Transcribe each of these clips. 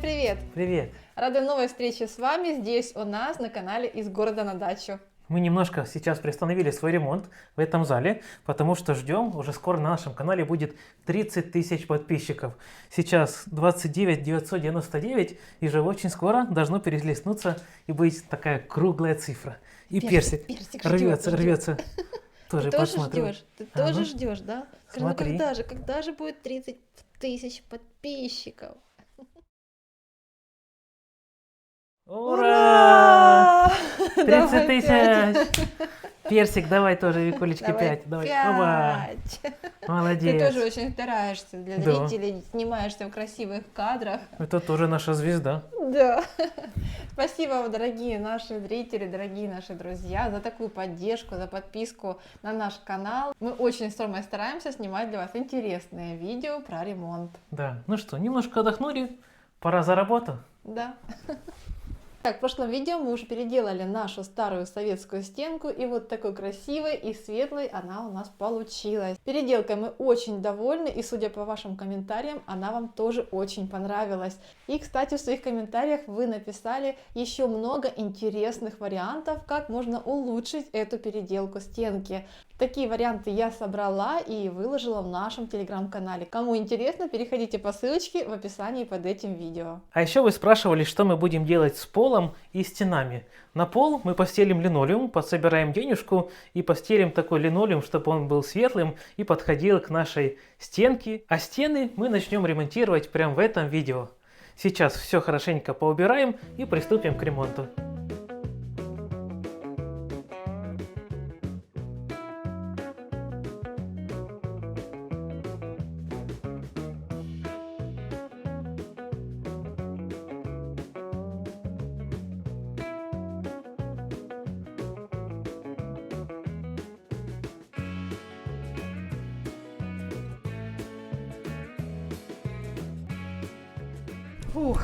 привет! Привет! Рада новой встрече с вами здесь у нас на канале «Из города на дачу». Мы немножко сейчас приостановили свой ремонт в этом зале, потому что ждем, уже скоро на нашем канале будет 30 тысяч подписчиков. Сейчас 29 999, и же очень скоро должно перелистнуться и быть такая круглая цифра. И персик рвется. Тоже Ты тоже посмотрим. ждешь? Ты тоже ждешь, да? Скажи, ну Смотри. когда же будет 30 тысяч подписчиков? Ура! 30 Давай тысяч! Персик, давай тоже, Викулечки, 5. Давай. Оба! 5. Молодец. Ты тоже очень стараешься для Да. зрителей, снимаешься в красивых кадрах. Это тоже наша звезда. Да. Спасибо вам, дорогие наши зрители, дорогие наши друзья, за такую поддержку, за подписку на наш канал. Мы очень с Ромой стараемся снимать для вас интересные видео про ремонт. Да. Ну что, немножко отдохнули, пора за работу. Да. Так, в прошлом видео мы уже переделали нашу старую советскую стенку, и вот такой красивой и светлой она у нас получилась. Переделкой мы очень довольны, и судя по вашим комментариям, она вам тоже очень понравилась. И, кстати, в своих комментариях вы написали еще много интересных вариантов, как можно улучшить эту переделку стенки. Такие варианты я собрала и выложила в нашем телеграм-канале. Кому интересно, переходите по ссылочке в описании под этим видео. А еще вы спрашивали, что мы будем делать с полом и стенами. На пол мы постелим линолеум, подсобираем денежку и постелим такой линолеум, чтобы он был светлым и подходил к нашей стенке. А стены мы начнем ремонтировать прямо в этом видео. Сейчас все хорошенько поубираем и приступим к ремонту. Фух,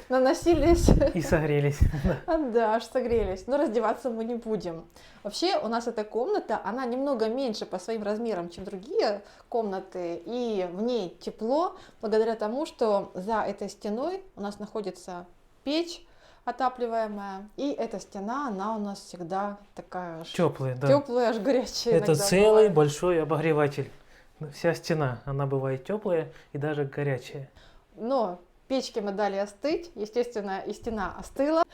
наносились. И согрелись. Да, аж согрелись. Но раздеваться мы не будем. Вообще у нас эта комната, она немного меньше по своим размерам, чем другие комнаты. И в ней тепло, благодаря тому, что за этой стеной у нас находится печь отапливаемая. И эта стена, она у нас всегда такая аж Теплые, да. теплая, аж горячая. Это иногда целый бывает. большой обогреватель. Вся стена, она бывает теплая и даже горячая. Но печке мы дали остыть, естественно, и стена остыла,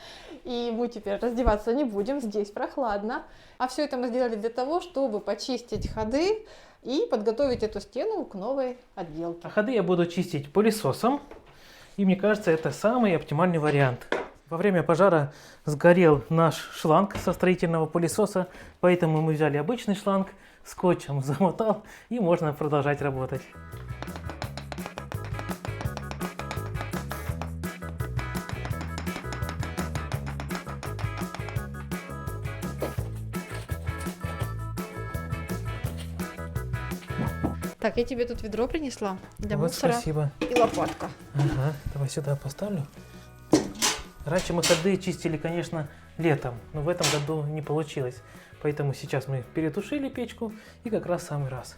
и мы теперь раздеваться не будем, здесь прохладно. А все это мы сделали для того, чтобы почистить ходы и подготовить эту стену к новой отделке. А ходы я буду чистить пылесосом, и мне кажется, это самый оптимальный вариант. Во время пожара сгорел наш шланг со строительного пылесоса, поэтому мы взяли обычный шланг, скотчем замотал, и можно продолжать работать. Так, я тебе тут ведро принесла для Вот мусора спасибо. и лопатка. Ага, давай сюда поставлю. Раньше мы ходы чистили, конечно, летом, но в этом году не получилось. Поэтому сейчас мы перетушили печку, и как раз самый раз.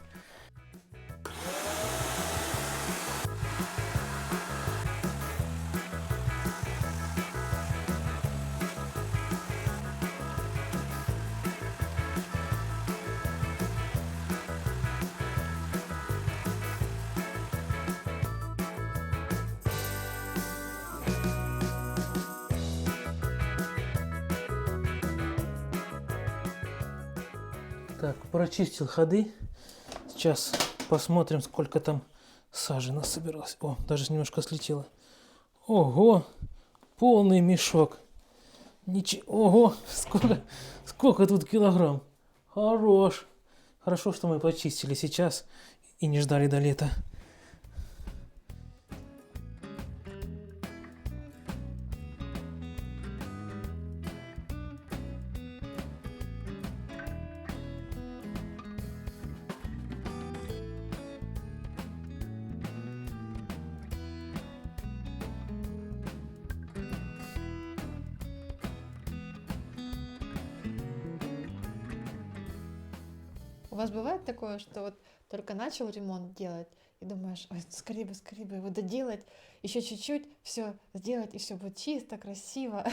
Так, прочистил ходы. Сейчас посмотрим, сколько там сажи насобиралось. О, даже немножко слетело. Ого, полный мешок. Ого, сколько тут килограмм. Хорош. Хорошо, что мы почистили сейчас и не ждали до лета. У вас бывает такое, что вот только начал ремонт делать, и думаешь, ой, скорее бы его доделать, еще чуть-чуть, все сделать, и все будет чисто, красиво.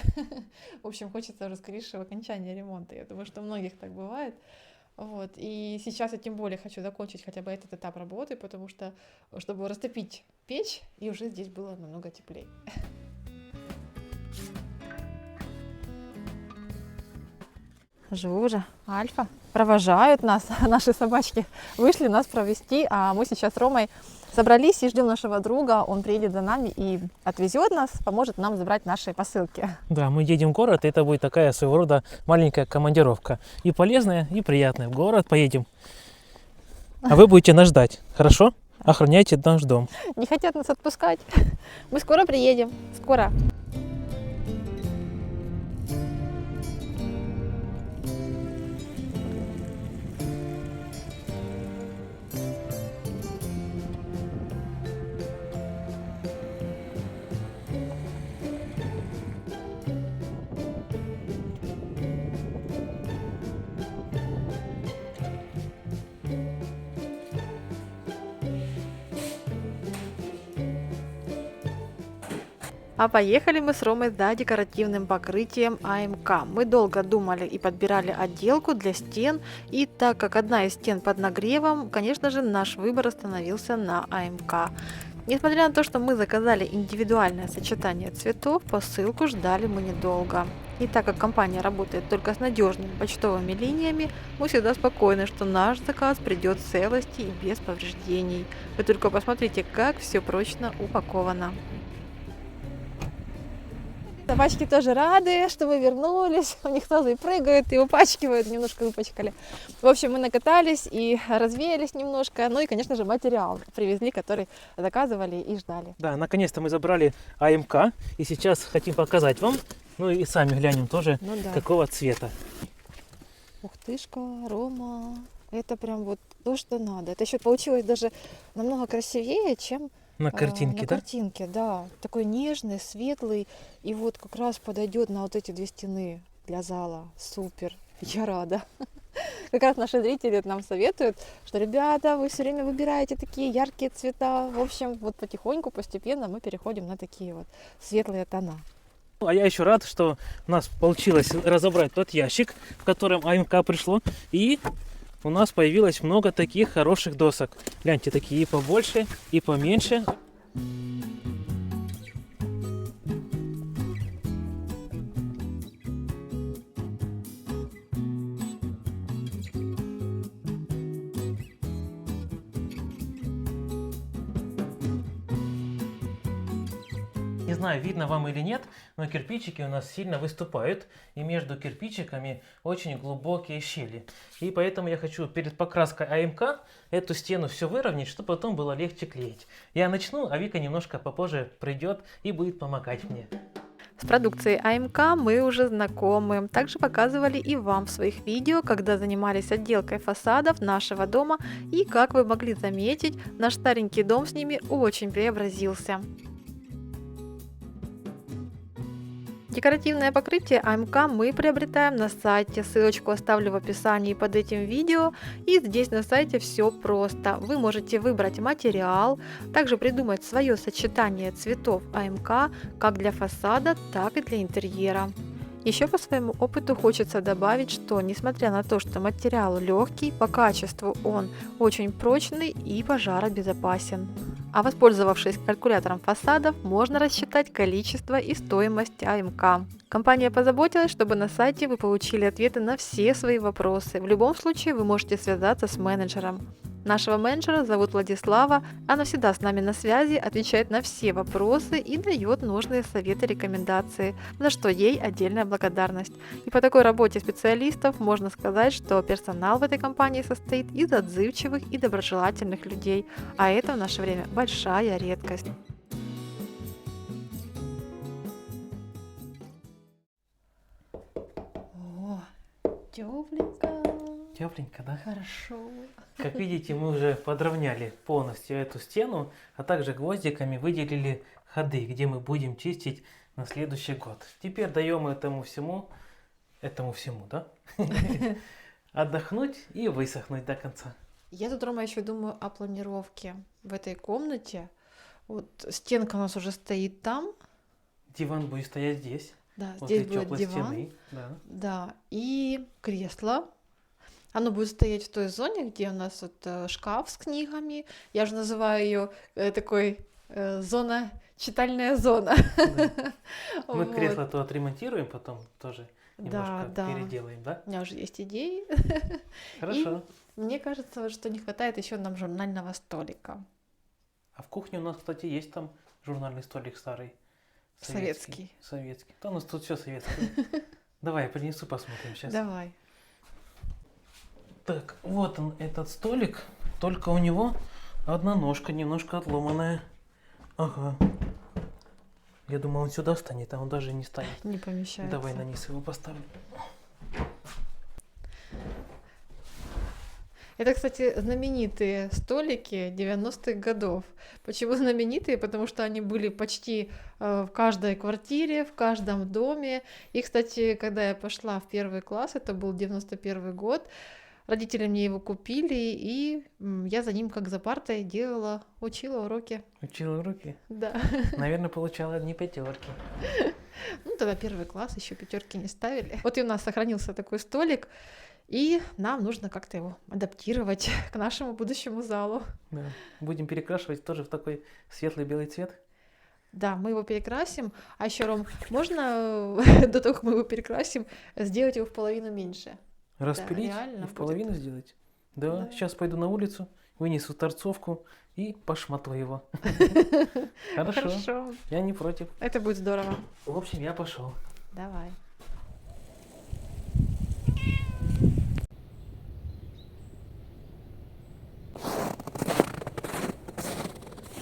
В общем, хочется уже скорейшего окончания ремонта. Я думаю, что у многих так бывает. Вот. И сейчас я тем более хочу закончить хотя бы этот этап работы, потому что, чтобы растопить печь, и уже здесь было намного теплее. Жужа, Альфа провожают нас, наши собачки вышли нас провести, а мы сейчас с Ромой собрались и ждем нашего друга, он приедет за нами и отвезет нас, поможет нам забрать наши посылки. Да, мы едем в город, и это будет такая своего рода маленькая командировка. И полезная, и приятная. В город поедем. А вы будете нас ждать, хорошо? Охраняйте наш дом. Не хотят нас отпускать. Мы скоро приедем, скоро. А поехали мы с Ромой за декоративным покрытием АМК. Мы долго думали и подбирали отделку для стен, и так как одна из стен под нагревом, конечно же, наш выбор остановился на АМК. Несмотря на то, что мы заказали индивидуальное сочетание цветов, посылку ждали мы недолго. И так как компания работает только с надежными почтовыми линиями, мы всегда спокойны, что наш заказ придет в целости и без повреждений. Вы только посмотрите, как все прочно упаковано. Собачки тоже рады, что мы вернулись. У них тоже и прыгают, и упачкивают, немножко выпачкали. В общем, мы накатались и развеялись немножко. Ну и, конечно же, материал привезли, который заказывали и ждали. Да, наконец-то мы забрали АМК, и сейчас хотим показать вам, ну и сами глянем тоже, какого цвета. Ух тышка, Рома, это прям вот то, что надо. Это еще получилось даже намного красивее, чем на картинке, да? На картинке, да. Такой нежный, светлый. И вот как раз подойдет на вот эти две стены для зала. Супер. Я рада. Как раз наши зрители нам советуют, что, ребята, вы все время выбираете такие яркие цвета. В общем, вот потихоньку, постепенно мы переходим на такие вот светлые тона. А я еще рад, что у нас получилось разобрать тот ящик, в котором АМК пришло. И у нас появилось много таких хороших досок. Гляньте, такие и побольше, и поменьше. Не знаю, видно вам или нет, но кирпичики у нас сильно выступают, и между кирпичиками очень глубокие щели. И поэтому я хочу перед покраской АМК эту стену все выровнять, чтобы потом было легче клеить. Я начну, а Вика немножко попозже придет и будет помогать мне. С продукцией АМК мы уже знакомы. Также показывали и вам в своих видео, когда занимались отделкой фасадов нашего дома. И, как вы могли заметить, наш старенький дом с ними очень преобразился. Декоративное покрытие АМК мы приобретаем на сайте, ссылочку оставлю в описании под этим видео. И здесь на сайте все просто. Вы можете выбрать материал, также придумать свое сочетание цветов АМК как для фасада, так и для интерьера. Еще по своему опыту хочется добавить, что несмотря на то, что материал легкий, по качеству он очень прочный и пожаробезопасен. А воспользовавшись калькулятором фасадов, можно рассчитать количество и стоимость АМК. Компания позаботилась, чтобы на сайте вы получили ответы на все свои вопросы. В любом случае вы можете связаться с менеджером. Нашего менеджера зовут Владислава, она всегда с нами на связи, отвечает на все вопросы и дает нужные советы, рекомендации, за что ей отдельная благодарность. И по такой работе специалистов можно сказать, что персонал в этой компании состоит из отзывчивых и доброжелательных людей, а это в наше время большая редкость. О, тепленько. Тепленько, да? Хорошо. Как видите, мы уже подровняли полностью эту стену, а также гвоздиками выделили ходы, где мы будем чистить на следующий год. Теперь даем этому всему, да? Отдохнуть и высохнуть до конца. Я тут, Рома, еще думаю о планировке в этой комнате. Вот стенка у нас уже стоит там. Диван будет стоять здесь, Да, возле здесь будет теплой диван. стены. Да. Да, и кресло. Оно будет стоять в той зоне, где у нас вот шкаф с книгами. Я же называю ее такой зона, читальная зона. Да. Мы Вот. кресло то отремонтируем, потом тоже немножко Да. переделаем, да? У меня уже есть идеи. Хорошо. Мне кажется, вот, что не хватает еще нам журнального столика. А в кухне у нас, кстати, есть там журнальный столик старый. Советский. Советский. Да, у нас тут все советское. Давай, я принесу, посмотрим сейчас. Давай. Так, вот он, этот столик. Только у него одна ножка немножко отломанная. Ага. Я думал, он сюда станет, а он даже не станет. Не помещается. Давай на низ его поставлю. Это, кстати, знаменитые столики 90-х годов. Почему знаменитые? Потому что они были почти в каждой квартире, в каждом доме. И, кстати, когда я пошла в 1 класс, это был 91 год, родители мне его купили, и я за ним, как за партой, учила уроки. Учила уроки? Да. Наверное, получала одни 5. Ну, тогда 1 класс, еще 5 не ставили. Вот и у нас сохранился такой столик, и нам нужно как-то его адаптировать к нашему будущему залу. Да. Будем перекрашивать тоже в такой светлый белый цвет. Да, мы его перекрасим. А еще, Ром, можно до того, как мы его перекрасим, сделать его в половину меньше? Распилить реально и в будет. половину сделать. Да, Да. сейчас пойду на улицу, вынесу торцовку и пошматаю его. Хорошо, Хорошо. я не против. Это будет здорово. В общем, я пошел. Давай.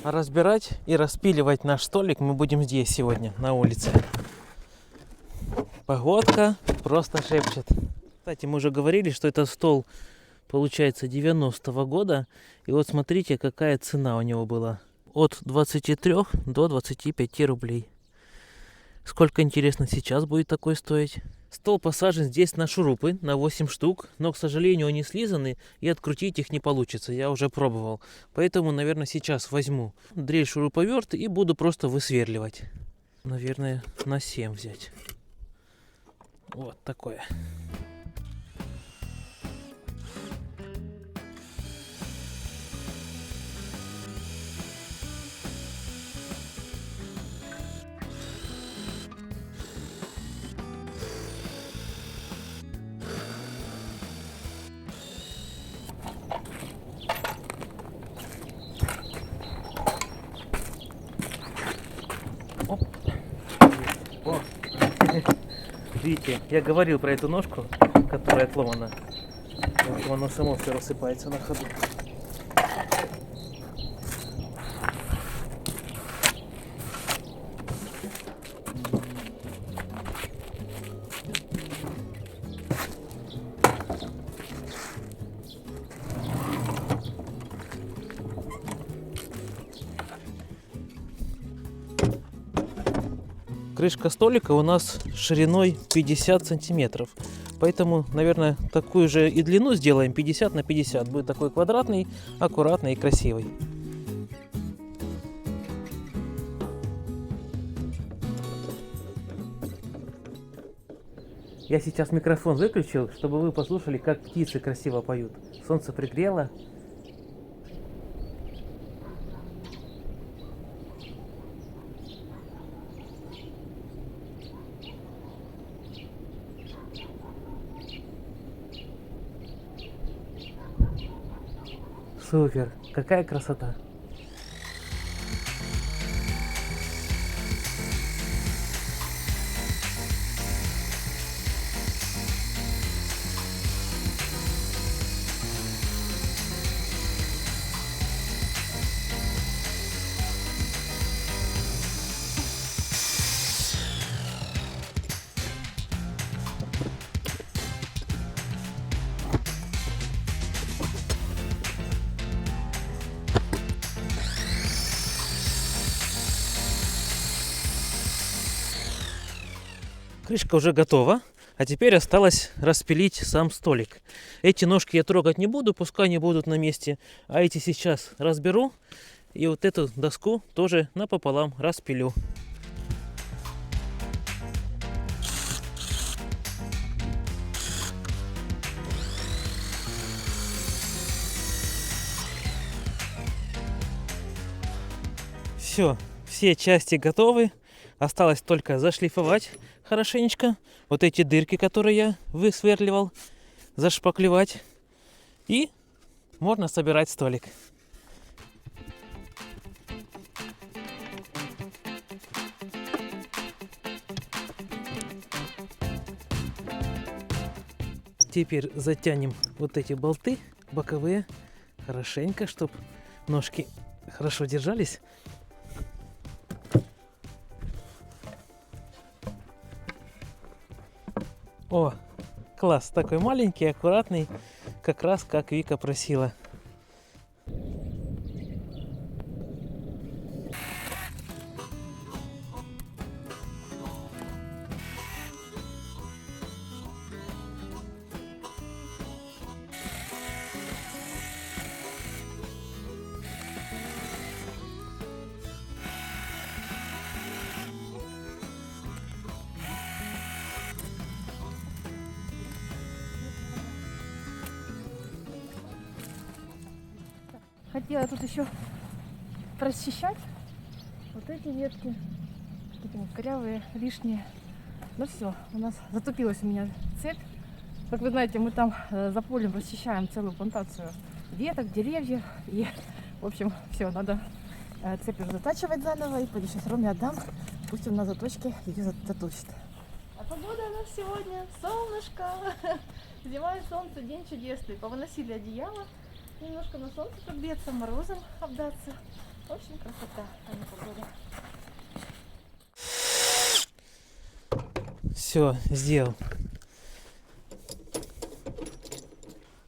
Разбирать и распиливать наш столик мы будем здесь сегодня, на улице. Погодка просто шепчет. Кстати, мы уже говорили, что этот стол получается 90-го года. И вот смотрите, какая цена у него была. От 23 до 25 рублей. Сколько, интересно, сейчас будет такой стоить? Стол посажен здесь на шурупы, на 8 штук, но, к сожалению, они слизаны, и открутить их не получится, я уже пробовал. Поэтому, наверное, сейчас возьму дрель шуруповерт и буду просто высверливать. Наверное, на 7 взять. Вот такое. Оп. О. Видите, я говорил про эту ножку, которая отломана. Вот оно само все рассыпается на ходу. Крышка столика у нас шириной 50 сантиметров. Поэтому, наверное, такую же и длину сделаем 50 на 50. Будет такой квадратный, аккуратный и красивый. Я сейчас микрофон выключил, чтобы вы послушали, как птицы красиво поют. Солнце пригрело. Супер, какая красота. Крышка уже готова. А теперь осталось распилить сам столик. Эти ножки я трогать не буду, пускай они будут на месте. А эти сейчас разберу. И вот эту доску тоже напополам распилю. Все части готовы. Осталось только зашлифовать хорошенечко. Вот эти дырки, которые я высверливал, зашпаклевать. И можно собирать столик. Теперь затянем вот эти болты боковые хорошенько, чтобы ножки хорошо держались. О, класс, такой маленький, аккуратный, как раз как Вика просила. Хотела тут еще прочищать вот эти ветки, такие вот корявые, лишние. Ну все, у нас затупилась у меня цепь. Как вы знаете, мы там за полем расчищаем целую плантацию веток, деревьев. И, в общем, все, надо цепь уже затачивать заново. И пойду сейчас Роме отдам, пусть он на заточке ее заточит. А погода у нас сегодня солнышко. Зима и солнце, день чудесный. Повыносили одеяло. Немножко на солнце погреться, морозом обдаться. В общем, красота, а не погода. Все, сделал.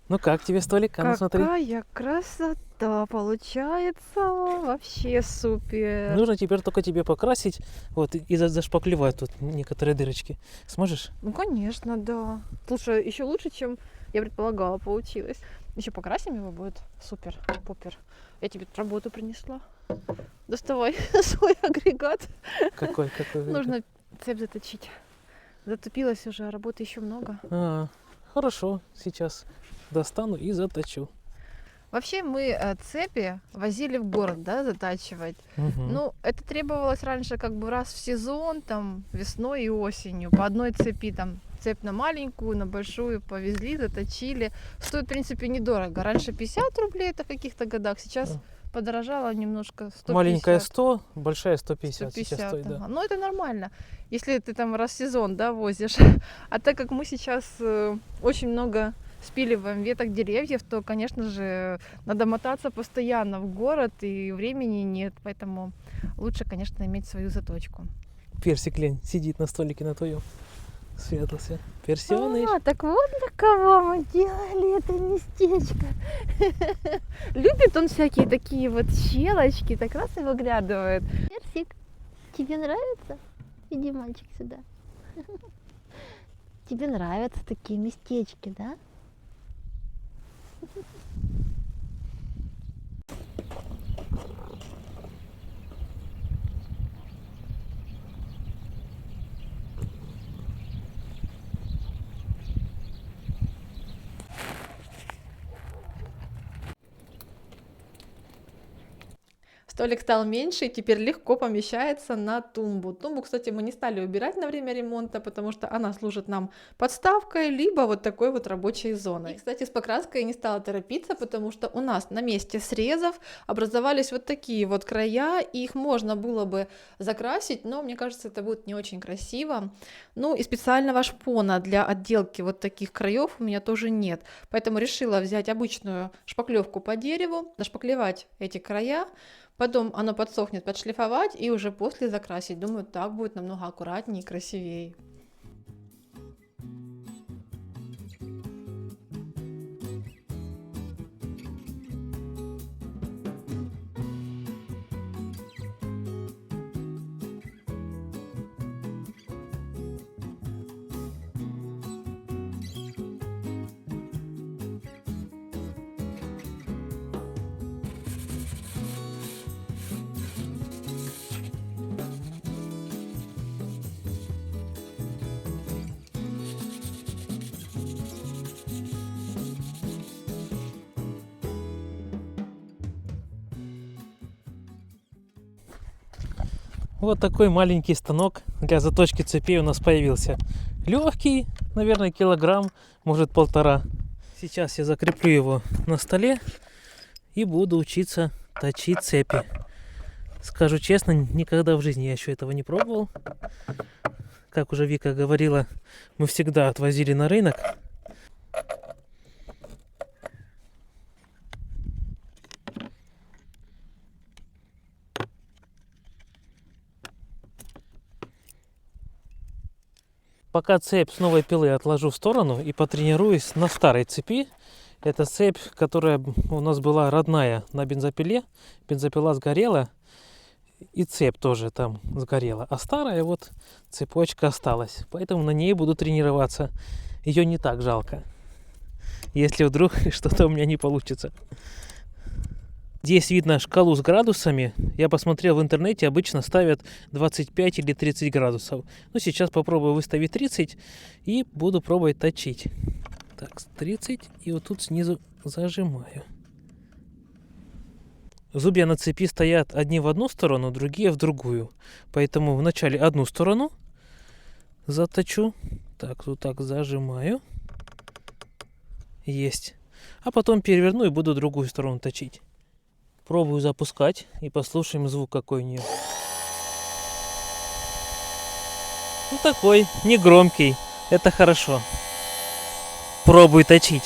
Ну как тебе столик? А ну смотри. Какая красота получается! Вообще супер! Нужно теперь только тебе покрасить вот и зашпаклевать тут некоторые дырочки. Сможешь? Ну конечно, да. Слушай, еще лучше, чем я предполагала, получилось. Еще покрасим его, будет супер, попер. Я тебе тут работу принесла. Доставай свой агрегат. Какой? Нужно цепь заточить. Затупилась уже, а работы еще много. Хорошо, сейчас достану и заточу. Вообще мы цепи возили в город, да, затачивать. Угу. Ну, это требовалось раньше как бы раз в сезон, там, весной и осенью. По одной цепи, там, цепь на маленькую, на большую повезли, заточили. Стоит, в принципе, недорого. Раньше 50 рублей это в каких-то годах, сейчас подорожало немножко, 150. Маленькая 100, большая 150, 150 сейчас стоит, да. Ну, это нормально, если ты там раз в сезон, да, возишь. А так как мы сейчас очень много спиливаем веток деревьев, то, конечно же, надо мотаться постоянно в город, и времени нет, поэтому лучше, конечно, иметь свою заточку. Персик лень сидит на столике на твоем. Светлося. Персёныш. Так вот для кого мы делали это местечко. Любит он всякие такие вот щелочки, так раз и выглядывает. Персик, тебе нравится? Иди, мальчик, сюда. Тебе нравятся такие местечки, да? Столик стал меньше и теперь легко помещается на тумбу. Тумбу, кстати, мы не стали убирать на время ремонта, потому что она служит нам подставкой, либо вот такой вот рабочей зоной. И, кстати, с покраской я не стала торопиться, потому что у нас на месте срезов образовались вот такие вот края, и их можно было бы закрасить, но мне кажется, это будет не очень красиво. Ну и специального шпона для отделки вот таких краев у меня тоже нет, поэтому решила взять обычную шпаклевку по дереву, зашпаклевать эти края. Потом оно подсохнет, подшлифовать и уже после закрасить. Думаю, так будет намного аккуратнее и красивее. Вот такой маленький станок для заточки цепей у нас появился. Легкий, наверное, килограмм, может 1,5. Сейчас я закреплю его на столе и буду учиться точить цепи. Скажу честно, никогда в жизни я еще этого не пробовал. Как уже Вика говорила, мы всегда отвозили на рынок. Пока цепь с новой пилы отложу в сторону и потренируюсь на старой цепи. Это цепь, которая у нас была родная на бензопиле. Бензопила сгорела, и цепь тоже там сгорела. А старая вот цепочка осталась. Поэтому на ней буду тренироваться. Ее не так жалко, если вдруг что-то у меня не получится. Здесь видно шкалу с градусами. Я посмотрел в интернете, обычно ставят 25 или 30 градусов. Но сейчас попробую выставить 30 и буду пробовать точить. Так, 30, и вот тут снизу зажимаю. Зубья на цепи стоят одни в одну сторону, другие в другую. Поэтому вначале одну сторону заточу. Так, вот так зажимаю. Есть. А потом переверну и буду другую сторону точить. Пробую запускать и послушаем звук какой у нее. Ну такой, негромкий. Это хорошо. Пробую точить.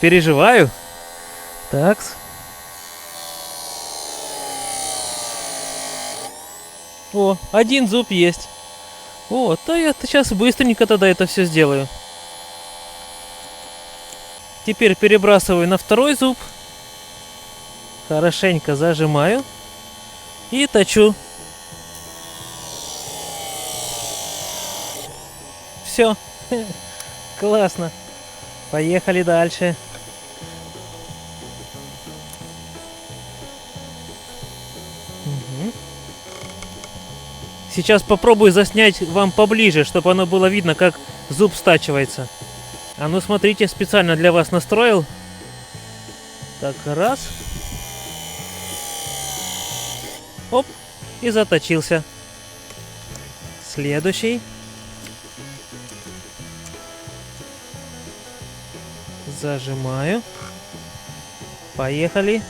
Переживаю. Так. О, один зуб есть. Вот, а я сейчас быстренько тогда это все сделаю. Теперь перебрасываю на второй зуб. Хорошенько зажимаю. И точу. Все. Классно. Поехали дальше. Угу. Сейчас попробую заснять вам поближе, чтобы оно было видно, как зуб стачивается. А ну смотрите, специально для вас настроил. Так, раз. Оп, и заточился. Следующий. Зажимаю. Поехали.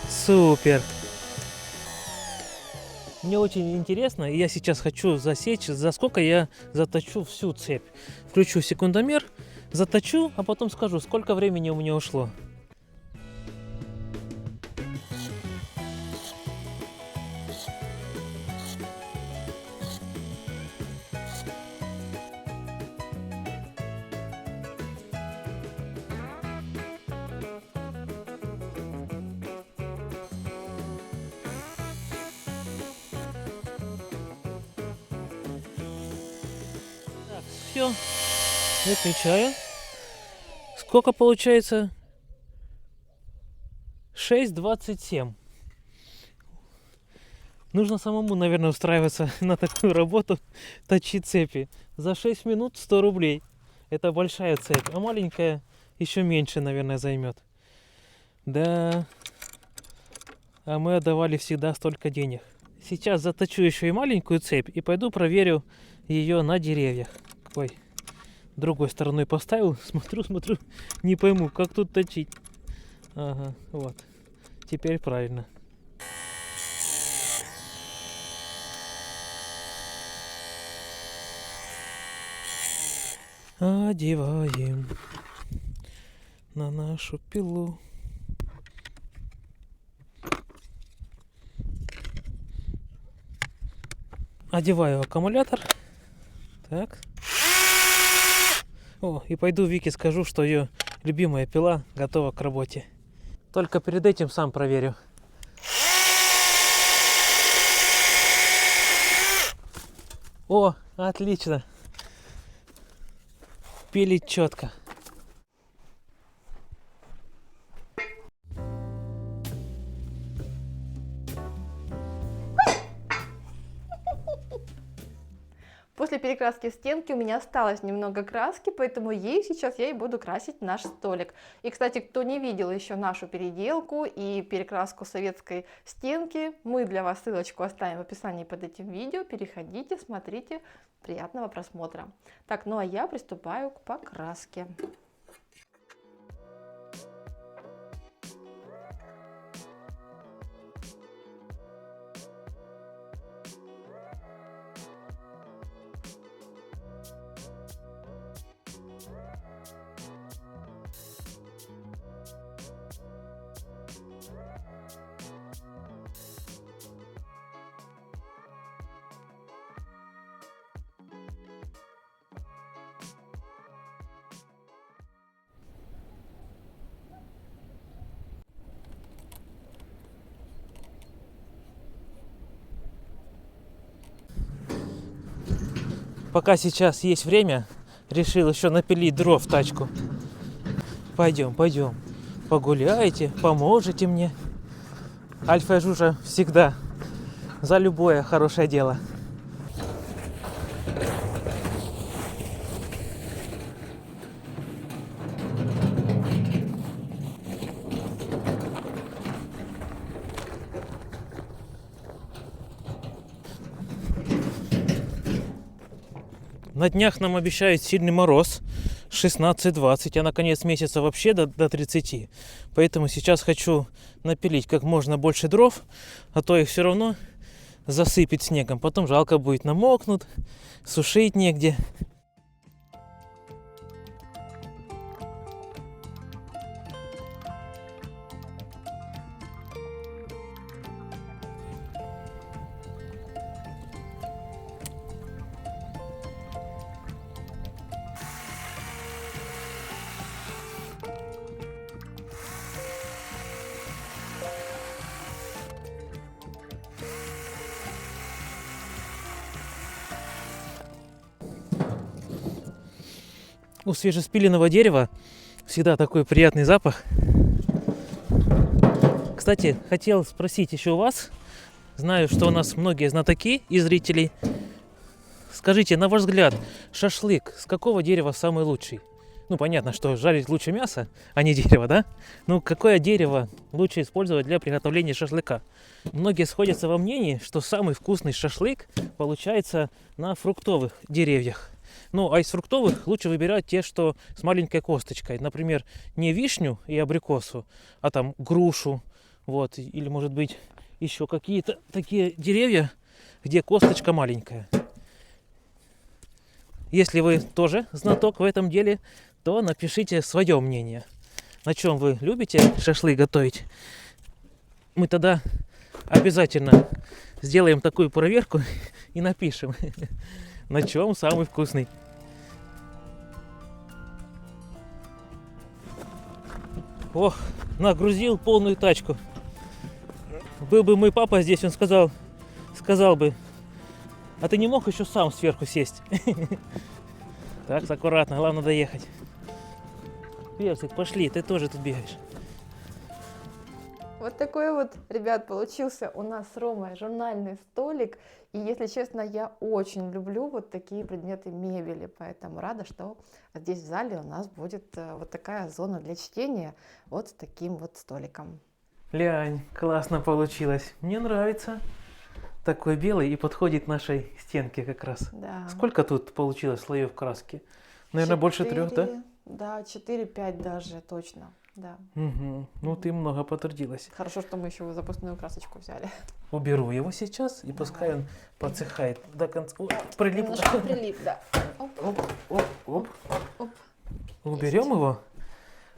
Супер. Мне очень интересно, и я сейчас хочу засечь, за сколько я заточу всю цепь. Включу секундомер, заточу, а потом скажу, сколько времени у меня ушло. Все, выключаю. Сколько получается? 6:27. Нужно самому, наверное, устраиваться на такую работу, точить цепи. За 6 минут 100 рублей. Это большая цепь, а маленькая еще меньше, наверное, займет. Да, а мы отдавали всегда столько денег. Сейчас заточу еще и маленькую цепь и пойду проверю ее на деревьях. Ой, другой стороной поставил, смотрю, не пойму, как тут точить. Ага, вот, теперь правильно. Одеваем на нашу пилу. Одеваю аккумулятор. Так. О, и пойду Вике скажу, что ее любимая пила готова к работе. Только перед этим сам проверю. О, отлично. Пилит четко. после перекраски стенки у меня осталось немного краски, поэтому ей сейчас я и буду красить наш столик. И, кстати, кто не видел еще нашу переделку и перекраску советской стенки, мы для вас ссылочку оставим в описании под этим видео. Переходите, смотрите. Приятного просмотра. Так, ну а я приступаю к покраске. Пока сейчас есть время, решил еще напилить дров в тачку. Пойдем, пойдем. Погуляйте, поможете мне. Альфа и Жужа всегда за любое хорошее дело. На днях нам обещают сильный мороз, 16-20, а на конец месяца вообще до 30. Поэтому сейчас хочу напилить как можно больше дров, а то их все равно засыпет снегом. Потом жалко будет, намокнут, сушить негде. У свежеспиленного дерева всегда такой приятный запах. Кстати, хотел спросить еще у вас. Знаю, что у нас многие знатоки и зрителей. Скажите, на ваш взгляд, шашлык с какого дерева самый лучший? Ну, понятно, что жарить лучше мясо, а не дерево, да? Ну, какое дерево лучше использовать для приготовления шашлыка? Многие сходятся во мнении, что самый вкусный шашлык получается на фруктовых деревьях. Ну, а из фруктовых лучше выбирать те, что с маленькой косточкой. Например, не вишню и абрикосу, а там грушу. Вот. Или, может быть, еще какие-то такие деревья, где косточка маленькая. Если вы тоже знаток в этом деле, то напишите свое мнение. На чем вы любите шашлык готовить? Мы тогда обязательно сделаем такую проверку и напишем, на чем самый вкусный. Ох, нагрузил полную тачку. Был бы мой папа здесь, он сказал бы, а ты не мог еще сам сверху сесть? Так, аккуратно, главное доехать. Персик, пошли, ты тоже тут бегаешь. Вот такой вот, ребят, получился у нас с Ромой журнальный столик. И, если честно, я очень люблю вот такие предметы мебели. Поэтому рада, что здесь в зале у нас будет вот такая зона для чтения вот с таким вот столиком. Лянь, классно получилось. Мне нравится. Такой белый и подходит нашей стенке как раз. Да. Сколько тут получилось слоев краски? Наверное, больше 3, да? Да, 4-5 даже, точно. Да. Угу. Ну, ты много потрудилась. Хорошо, что мы еще запасную красочку взяли. Уберу его сейчас, и пускай он подсыхает до конца. О, прилип. Немножко прилип, да. Оп, оп, оп. Оп. Уберем его.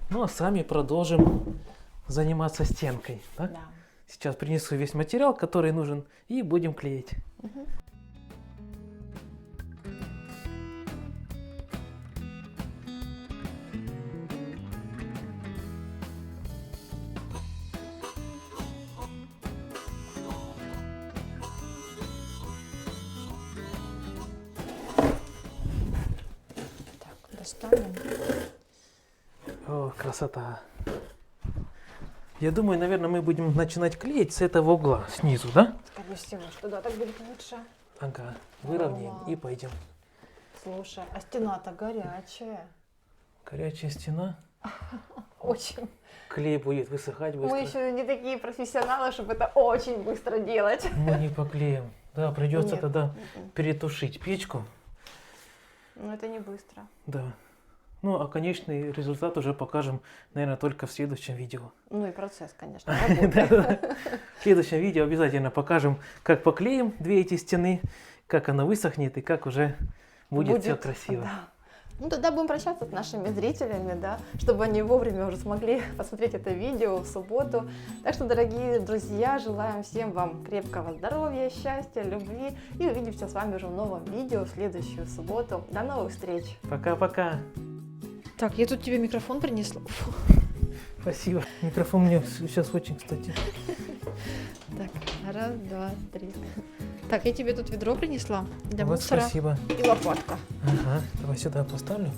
Ну, а сами продолжим заниматься стенкой. Так? Да. Сейчас принесу весь материал, который нужен, и будем клеить. Угу. Достанем. О, красота. Я думаю, наверное, мы будем начинать клеить с этого угла, снизу, да? Скорее всего, что да, так будет лучше. Ага, выровняем и пойдем. Слушай, а стена-то горячая. Горячая стена. Очень. Клей будет высыхать быстро. Мы еще не такие профессионалы, чтобы это очень быстро делать. Мы не поклеим. Да, придется Нет. тогда перетушить печку. Ну, это не быстро. Да. Ну, а конечный результат уже покажем, наверное, только в следующем видео. Ну и процесс, конечно, Да-да-да. работы. В следующем видео обязательно покажем, как поклеим две эти стены, как она высохнет и как уже будет все красиво. Да. Ну, тогда будем прощаться с нашими зрителями, да, чтобы они вовремя уже смогли посмотреть это видео в субботу. Так что, дорогие друзья, желаем всем вам крепкого здоровья, счастья, любви. И увидимся с вами уже в новом видео в следующую субботу. До новых встреч! Пока-пока. Так, я тут тебе микрофон принесла. Спасибо. Микрофон мне сейчас очень, кстати. Так, раз, два, три. Так, я тебе тут ведро принесла для Вот мусора спасибо. и лопатка. Ага, давай сюда поставлю.